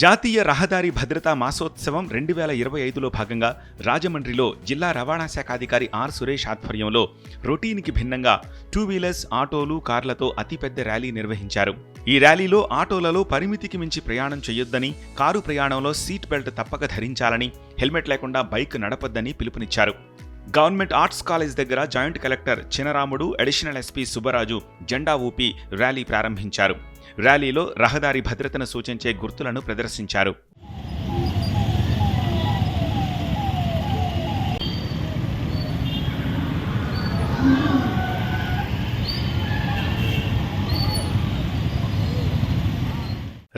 జాతీయ రహదారి భద్రతా మాసోత్సవం 2025లో భాగంగా రాజమండ్రిలో జిల్లా రవాణా శాఖ అధికారి ఆర్ సురేష్ ఆధ్వర్యంలో రొటీన్కి భిన్నంగా 2 వీలర్స్, ఆటోలు, కార్లతో అతిపెద్ద ర్యాలీ నిర్వహించారు. ఈ ర్యాలీలో ఆటోలలో పరిమితికి మించి ప్రయాణం చేయొద్దని, కారు ప్రయాణంలో సీట్ బెల్ట్ తప్పక ధరించాలని, హెల్మెట్ లేకుండా బైక్ నడపొద్దని పిలుపునిచ్చారు. గవర్నమెంట్ ఆర్ట్స్ కాలేజ్ దగ్గర joint collector Chinaramudu, additional SP Subbaraju జెండా ఊపి ర్యాలీ ప్రారంభించారు. ర్యాలీలో రహదారి భద్రతను సూచించే గుర్తులను ప్రదర్శించారు.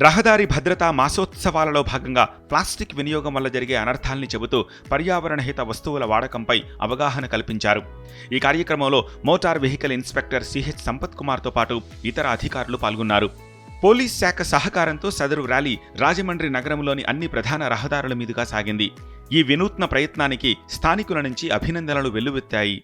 రహదారి భద్రతా మాసోత్సవాలలో భాగంగా ప్లాస్టిక్ వినియోగం వల్ల జరిగే అనర్థాల్ని చెబుతూ పర్యావరణహిత వస్తువుల వాడకంపై అవగాహన కల్పించారు. ఈ కార్యక్రమంలో motor vehicle inspector CH Sampath కుమార్తో పాటు ఇతర అధికారులు పాల్గొన్నారు. పోలీస్ శాఖ సహకారంతో సదరు ర్యాలీ రాజమండ్రి నగరంలోని అన్ని ప్రధాన రహదారుల మీదుగా సాగింది. ఈ వినూత్న ప్రయత్నానికి స్థానికుల నుంచి అభినందనలు వెల్లువెత్తాయి.